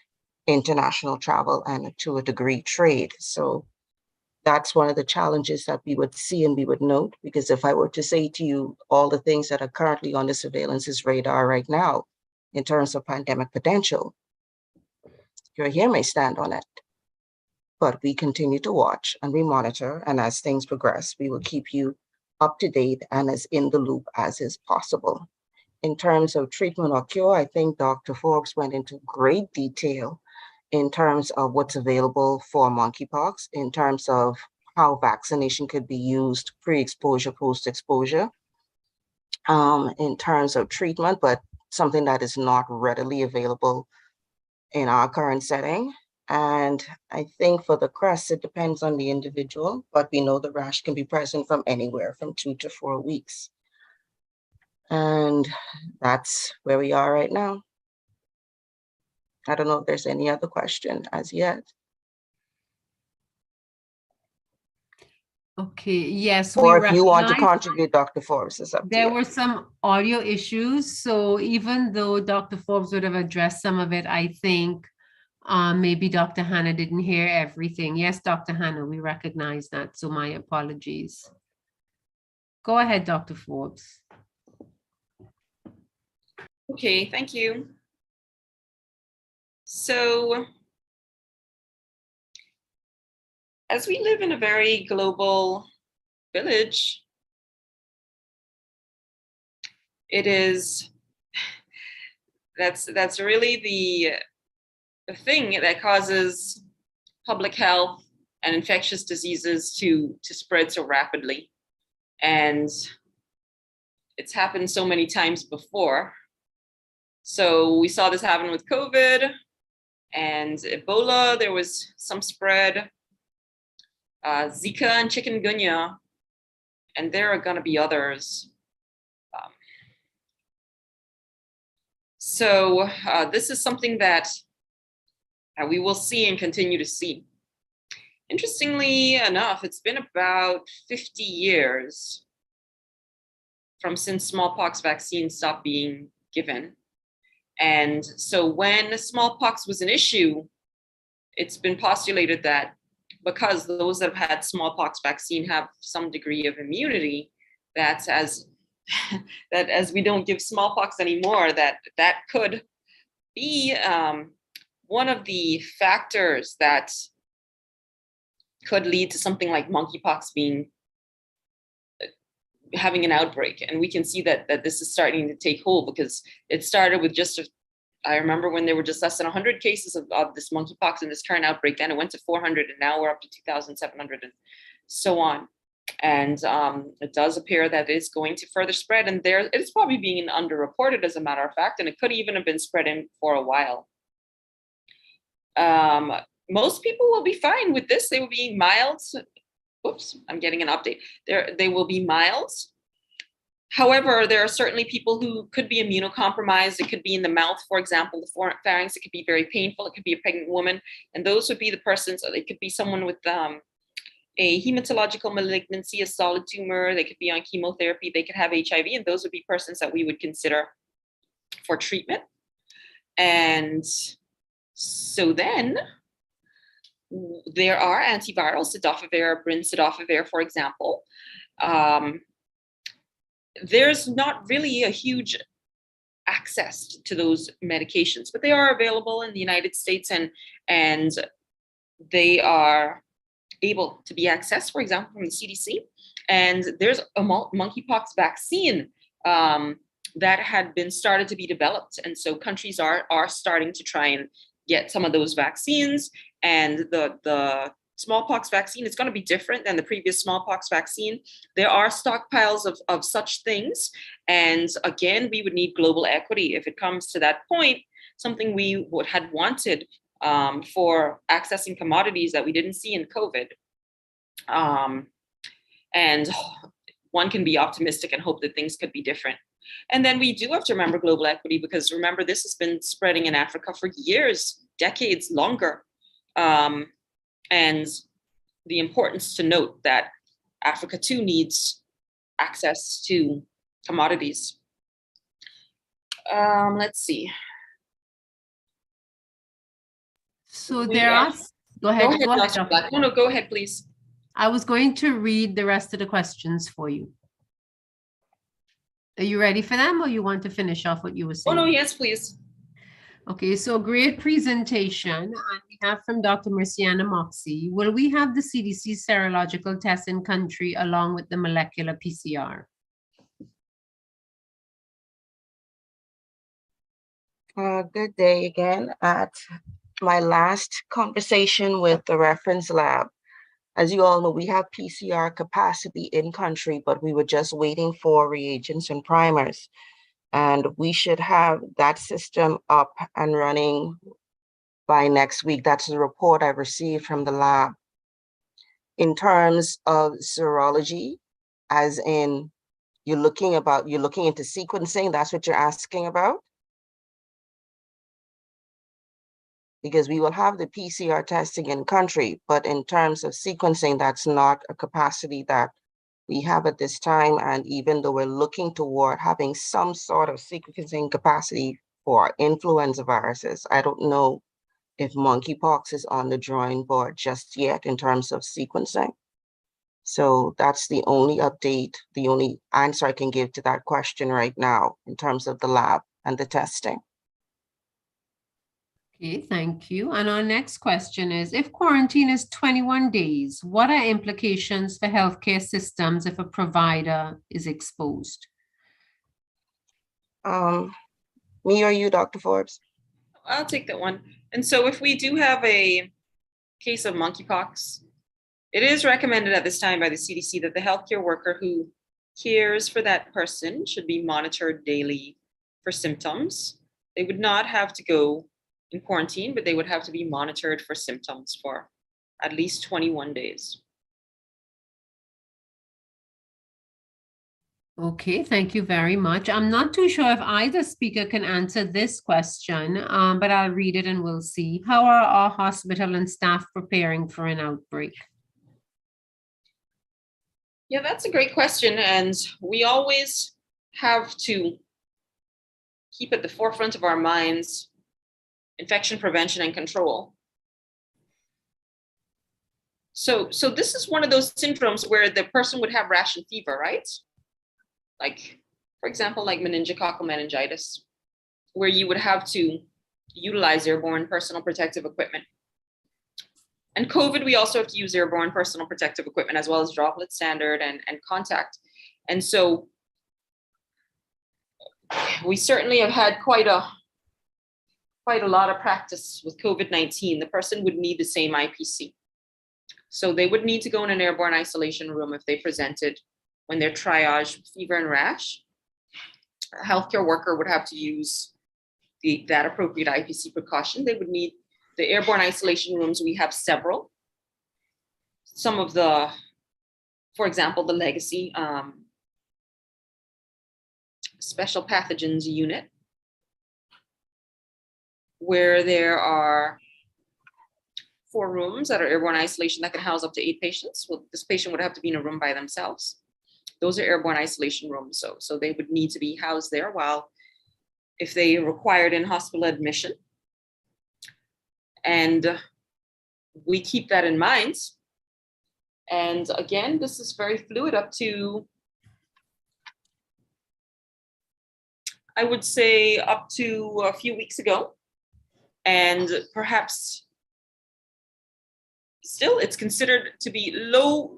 international travel and to a degree trade. So that's one of the challenges that we would see and we would note, because if I were to say to you all the things that are currently on the surveillance's radar right now in terms of pandemic potential, your hair may stand on it. But we continue to watch and we monitor, and as things progress, we will keep you up to date and as in the loop as is possible. In terms of treatment or cure, I think Dr. Forbes went into great detail in terms of what's available for monkeypox, in terms of how vaccination could be used pre-exposure, post-exposure, in terms of treatment, but something that is not readily available in our current setting. And I think for the crest, it depends on the individual, but we know the rash can be present from anywhere from 2 to 4 weeks. And that's where we are right now. I don't know if there's any other question as yet. Okay, yes. Or if you want to contribute, Dr. Forbes, it's up to you. There were some audio issues. So even though Dr. Forbes would have addressed some of it, I think maybe Dr. Hanna didn't hear everything. Yes, Dr. Hanna, we recognize that. So my apologies. Go ahead, Dr. Forbes. Okay, thank you. So as we live in a very global village, it is That's really the thing that causes public health and infectious diseases to spread so rapidly. And it's happened so many times before. So we saw this happen with COVID and Ebola. There was some spread, Zika and chikungunya, and there are going to be others. So this is something that we will see and continue to see. Interestingly enough, it's been about 50 years from since smallpox vaccines stopped being given. And so when smallpox was an issue, it's been postulated that because those that have had smallpox vaccine have some degree of immunity, that as we don't give smallpox anymore, that could be one of the factors that could lead to something like monkeypox having an outbreak. And we can see that this is starting to take hold, because it started with I remember when there were just less than 100 cases of this monkeypox in this current outbreak, then it went to 400, and now we're up to 2,700 and so on. And it does appear that it's going to further spread, and it's probably being underreported, as a matter of fact, and it could even have been spreading for a while. Most people will be fine with this. They will be mild. Oops, I'm getting an update. They will be mild. However, there are certainly people who could be immunocompromised. It could be in the mouth, for example, the pharynx. It could be very painful. It could be a pregnant woman. And those would be the persons. It could be someone with a hematological malignancy, a solid tumor. They could be on chemotherapy. They could have HIV. And those would be persons that we would consider for treatment. And so then there are antivirals, cidofovir, brincidofovir, for example. There's not really a huge access to those medications, but they are available in the United States, and they are able to be accessed, for example, from the CDC. And there's a monkeypox vaccine that had been started to be developed. And so countries are starting to try and get some of those vaccines. And the smallpox vaccine is going to be different than the previous smallpox vaccine. There are stockpiles of such things. And again, we would need global equity if it comes to that point, something we had wanted for accessing commodities that we didn't see in COVID. And one can be optimistic and hope that things could be different. And then we do have to remember global equity, because remember, this has been spreading in Africa for years, decades longer. And the importance to note that Africa too needs access to commodities. Let's see. So there are, go ahead. Go ahead, Dr. Black. No, go ahead, please. I was going to read the rest of the questions for you. Are you ready for them, or you want to finish off what you were saying? Oh, no, yes, please. Okay, so great presentation. And we have from Dr. Merciana Moxie. Will we have the CDC serological test in country along with the molecular PCR? Good day again. At my last conversation with the reference lab, as you all know, we have PCR capacity in country, but we were just waiting for reagents and primers. And we should have that system up and running by next week. That's the report I received from the lab. In terms of serology, as in you're looking into sequencing, that's what you're asking about? Because we will have the PCR testing in country, but in terms of sequencing, that's not a capacity that we have at this time. And even though we're looking toward having some sort of sequencing capacity for influenza viruses, I don't know if monkeypox is on the drawing board just yet in terms of sequencing. So that's the only update, the only answer I can give to that question right now in terms of the lab and the testing. Okay, thank you. And our next question is, if quarantine is 21 days, what are implications for healthcare systems if a provider is exposed? Me or you, Dr. Forbes? I'll take that one. And so if we do have a case of monkeypox, it is recommended at this time by the CDC that the healthcare worker who cares for that person should be monitored daily for symptoms. They would not have to go in quarantine, but they would have to be monitored for symptoms for at least 21 days. Okay, thank you very much. I'm not too sure if either speaker can answer this question, but I'll read it and we'll see. How are our hospital and staff preparing for an outbreak? Yeah, that's a great question. And we always have to keep at the forefront of our minds infection prevention and control. So this is one of those syndromes where the person would have rash and fever, right? Like, for example, like meningococcal meningitis, where you would have to utilize airborne personal protective equipment. And COVID, we also have to use airborne personal protective equipment as well as droplet standard and contact. And so we certainly have had quite a lot of practice with COVID-19. The person would need the same IPC. So they would need to go in an airborne isolation room if they presented when they're triage fever and rash. A healthcare worker would have to use that appropriate IPC precaution. They would need the airborne isolation rooms. We have several. Some of the, for example, the legacy special pathogens unit, where there are 4 rooms that are airborne isolation that can house up to 8 patients. Well, this patient would have to be in a room by themselves. Those are airborne isolation rooms. So they would need to be housed there while if they required in-hospital admission. And we keep that in mind. And again, this is very fluid up to, I would say, up to a few weeks ago. And perhaps still it's considered to be low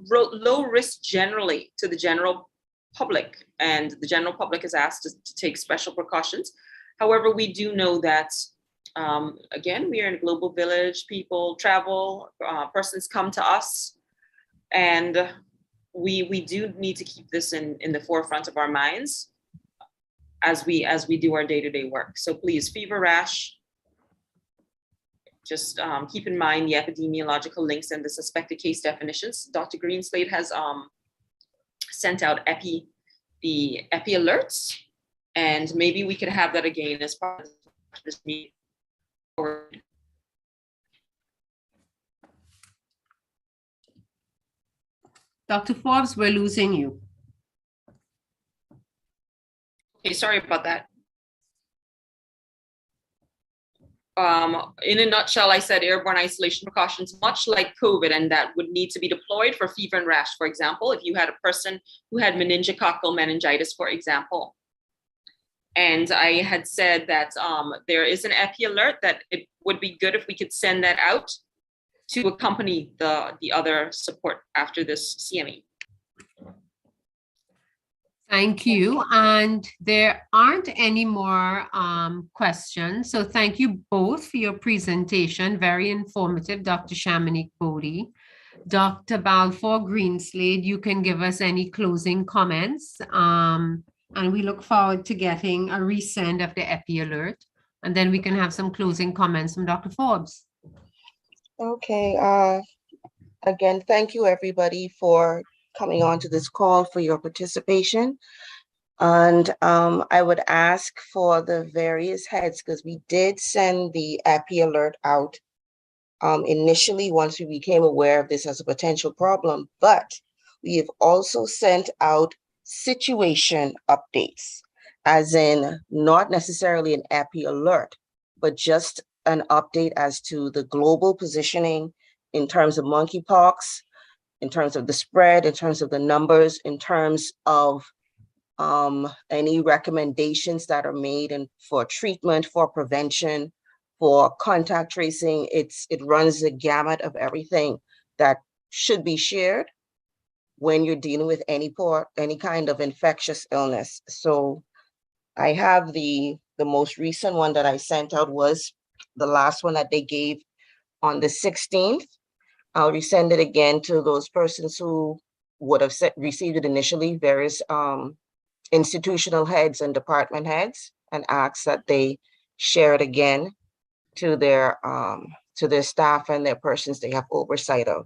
risk generally to the general public. And the general public is asked to take special precautions. However, we do know that, again, we are in a global village, people travel, persons come to us, and we do need to keep this in the forefront of our minds as we do our day-to-day work. So please, fever, rash, just keep in mind the epidemiological links and the suspected case definitions. Dr. Greenslade has sent out the epi alerts, and maybe we could have that again as part of this meeting. Dr. Forbes, we're losing you. Okay, sorry about that. In a nutshell, I said airborne isolation precautions, much like COVID, and that would need to be deployed for fever and rash. For example, if you had a person who had meningococcal meningitis, for example, and I had said that there is an epi alert that it would be good if we could send that out to accompany the other support after this CME. Thank you. And there aren't any more questions. So thank you both for your presentation. Very informative, Dr. Shamanique Bodie. Dr. Balfour-Greenslade, you can give us any closing comments. And we look forward to getting a resend of the epi alert. And then we can have some closing comments from Dr. Forbes. Okay. Again, thank you everybody for coming on to this call, for your participation. And I would ask for the various heads, because we did send the epi alert out initially once we became aware of this as a potential problem, but we have also sent out situation updates, as in not necessarily an epi alert, but just an update as to the global positioning in terms of monkeypox, in terms of the spread, in terms of the numbers, in terms of any recommendations that are made and for treatment, for prevention, for contact tracing. It runs the gamut of everything that should be shared when you're dealing with any kind of infectious illness. So I have the The most recent one that I sent out was the last one that they gave on the 16th. I'll resend it again to those persons who would have received it initially, various institutional heads and department heads, and ask that they share it again to their staff and their persons they have oversight of.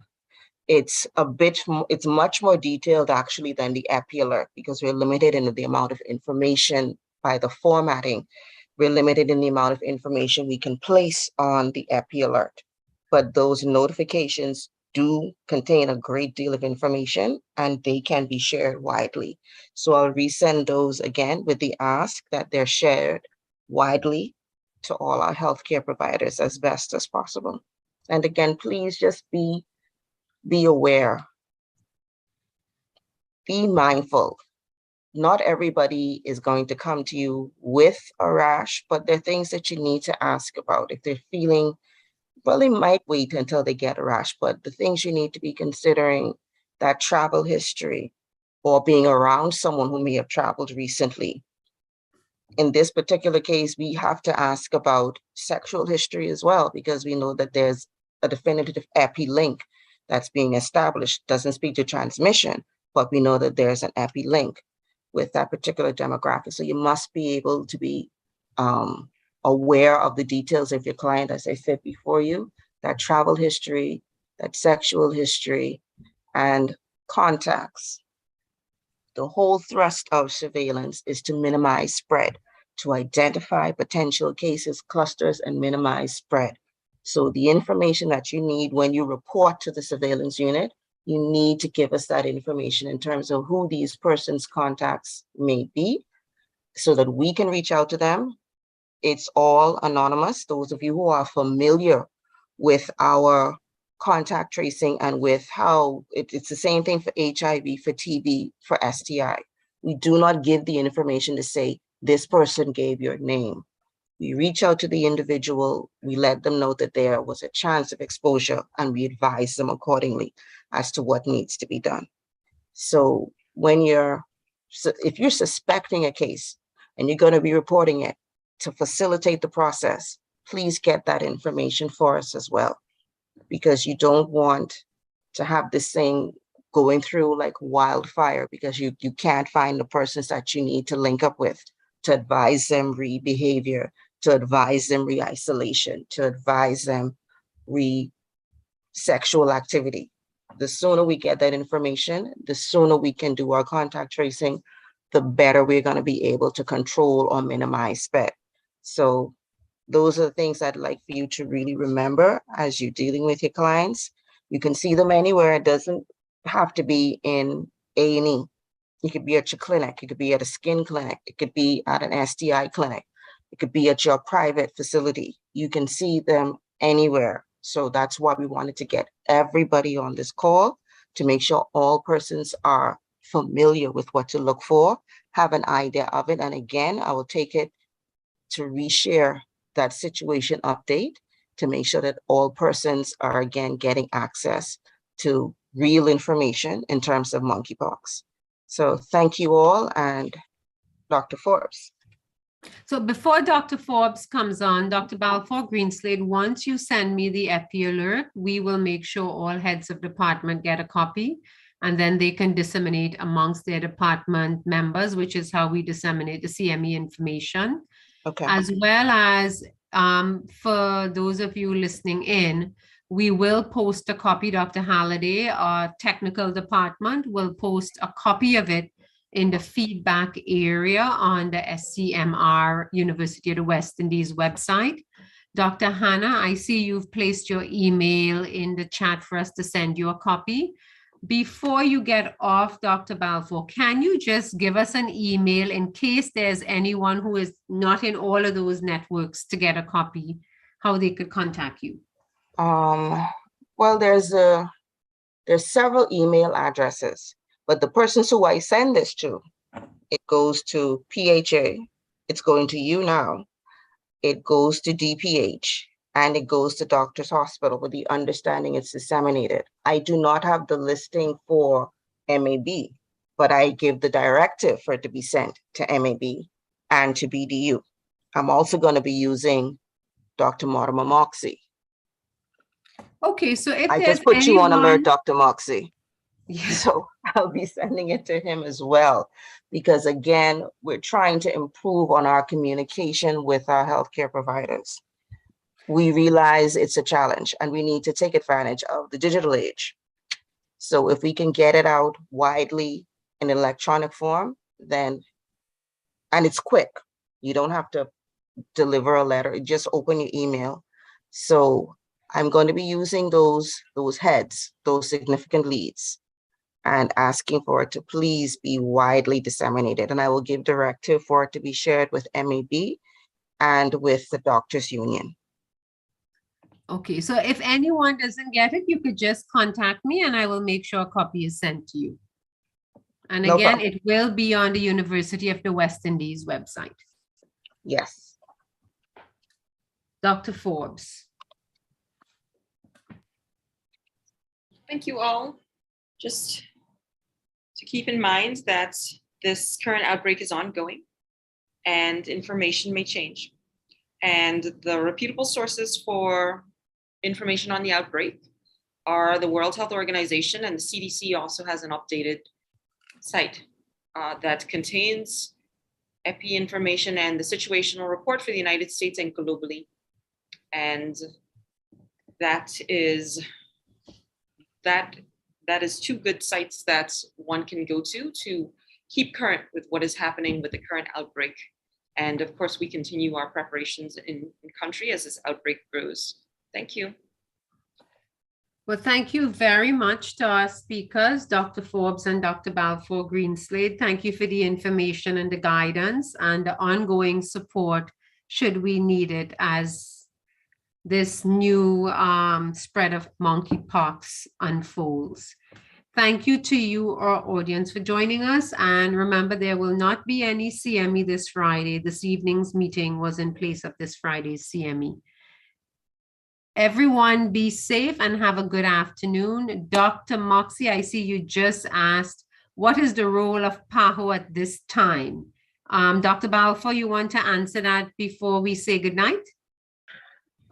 It's it's much more detailed actually than the Epi Alert, because we're limited in the amount of information by the formatting. We're limited in the amount of information we can place on the Epi Alert. But those notifications do contain a great deal of information and they can be shared widely. So I'll resend those again with the ask that they're shared widely to all our healthcare providers as best as possible. And again, please just be aware, be mindful. Not everybody is going to come to you with a rash, but there are things that you need to ask about. If they're feeling, well, they might wait until they get a rash, but the things you need to be considering, that travel history or being around someone who may have traveled recently. In this particular case, we have to ask about sexual history as well, because we know that there's a definitive epi link that's being established. Doesn't speak to transmission, but we know that there's an epi link with that particular demographic. So you must be able to be aware of the details of your client, as I said before you, that travel history, that sexual history, and contacts. The whole thrust of surveillance is to minimize spread, to identify potential cases, clusters, and minimize spread. So the information that you need when you report to the surveillance unit, you need to give us that information in terms of who these persons' contacts may be so that we can reach out to them. It's all anonymous. Those of you who are familiar with our contact tracing and with how it's the same thing for HIV, for TB, for STI. We do not give the information to say, this person gave your name. We reach out to the individual, we let them know that there was a chance of exposure, and we advise them accordingly as to what needs to be done. So if you're suspecting a case and you're going to be reporting it, to facilitate the process, please get that information for us as well, because you don't want to have this thing going through like wildfire because you can't find the persons that you need to link up with to advise them re-behavior, to advise them re-isolation, to advise them re-sexual activity. The sooner we get that information, the sooner we can do our contact tracing, the better we're going to be able to control or minimize spread. So those are the things I'd like for you to really remember as you're dealing with your clients. You can see them anywhere. It doesn't have to be in A&E. It could be at your clinic. It could be at a skin clinic. It could be at an STI clinic. It could be at your private facility. You can see them anywhere. So that's why we wanted to get everybody on this call to make sure all persons are familiar with what to look for, have an idea of it. And again, I will take it to reshare that situation update to make sure that all persons are again getting access to real information in terms of monkeypox. So thank you all, and Dr. Forbes. So before Dr. Forbes comes on, Dr. Balfour-Greenslade, once you send me the Epi Alert, we will make sure all heads of department get a copy, and then they can disseminate amongst their department members, which is how we disseminate the CME information. Okay. As well as for those of you listening in, we will post a copy. Dr. Halliday, our technical department, will post a copy of it in the feedback area on the SCMR University of the West Indies website. Dr. Hannah, I see you've placed your email in the chat for us to send you a copy. Before you get off, Dr. Balfour, can you just give us an email in case there's anyone who is not in all of those networks to get a copy, how they could contact you? Well, there's several email addresses, but the persons who I send this to, it goes to PHA, it's going to you now, it goes to DPH, and it goes to Doctor's Hospital with the understanding it's disseminated. I do not have the listing for MAB, but I give the directive for it to be sent to MAB and to BDU. I'm also going to be using Dr. Mortimer Moxie. Okay, so if I there's just put you on alert, anyone, Dr. Moxie. yeah, So I'll be sending it to him as well, because again, we're trying to improve on our communication with our healthcare providers. We realize it's a challenge and we need to take advantage of the digital age. So if we can get it out widely in electronic form, then, and it's quick. You don't have to deliver a letter, just open your email. So I'm going to be using those heads, those significant leads, and asking for it to please be widely disseminated. And I will give directive for it to be shared with MAB and with the doctors union. okay, so if anyone doesn't get it, you could just contact me and I will make sure a copy is sent to you. And No again, problem. it will be on the University of the West Indies website. Yes. Dr. Forbes. Thank you all. Just to keep in mind that this current outbreak is ongoing and information may change. And the reputable sources for information on the outbreak are the World Health Organization, and the CDC also has an updated site that contains epi information and the situational report for the United States and globally. And that is two good sites that one can go to keep current with what is happening with the current outbreak. And of course, we continue our preparations in country as this outbreak grows. Thank you. Well, thank you very much to our speakers, Dr. Forbes and Dr. Balfour-Greenslade. Thank you for the information and the guidance and the ongoing support should we need it as this new spread of monkeypox unfolds. Thank you to you, our audience, for joining us. And remember, there will not be any CME this Friday. This evening's meeting was in place of this Friday's CME. Everyone be safe and have a good afternoon. Dr. Moxie, I see you just asked, what is the role of PAHO at this time? Dr. Balfour, you want to answer that before we say goodnight?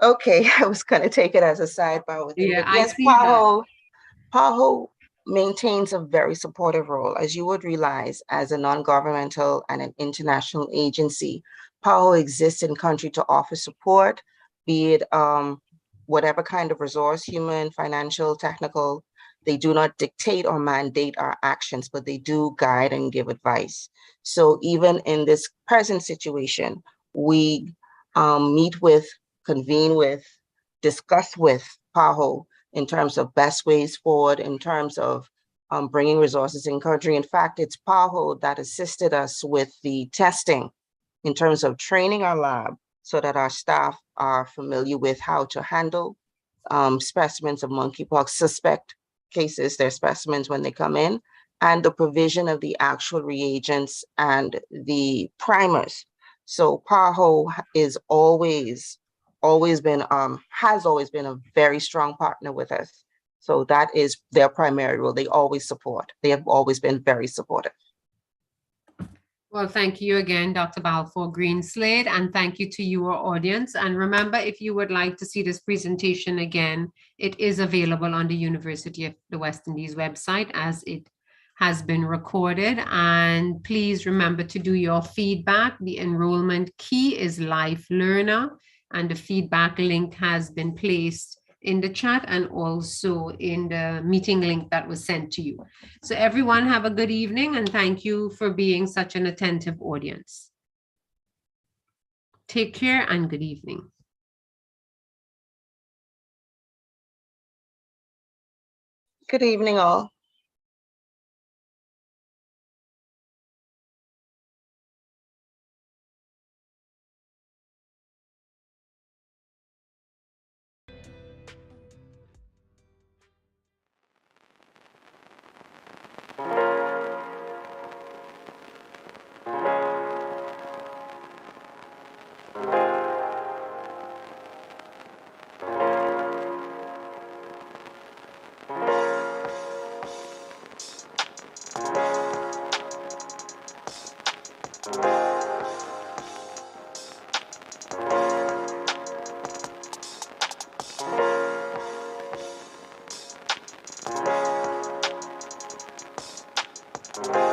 Okay, I was going to take it as a sidebar with him, Yeah, but yes, I see that. PAHO maintains a very supportive role. As you would realize, as a non-governmental and an international agency, PAHO exists in country to offer support, be it whatever kind of resource, human, financial, technical. They do not dictate or mandate our actions, but they do guide and give advice. So even in this present situation, we meet with, convene with, discuss with PAHO in terms of best ways forward, in terms of bringing resources in country. In fact, it's PAHO that assisted us with the testing in terms of training our lab so that our staff are familiar with how to handle specimens of monkeypox, suspect cases, their specimens when they come in, and the provision of the actual reagents and the primers. So PAHO is has always been a very strong partner with us. So that is their primary role. They always support. They have always been very supportive. Well, thank you again, Dr. Balfour-Greenslade, and thank you to your audience. And remember, if you would like to see this presentation again, it is available on the University of the West Indies website as it has been recorded. And please remember to do your feedback. The enrollment key is Life Learner, and the feedback link has been placed in the chat and also in the meeting link that was sent to you. So everyone have a good evening and thank you for being such an attentive audience. Take care and good evening. Good evening, all. you.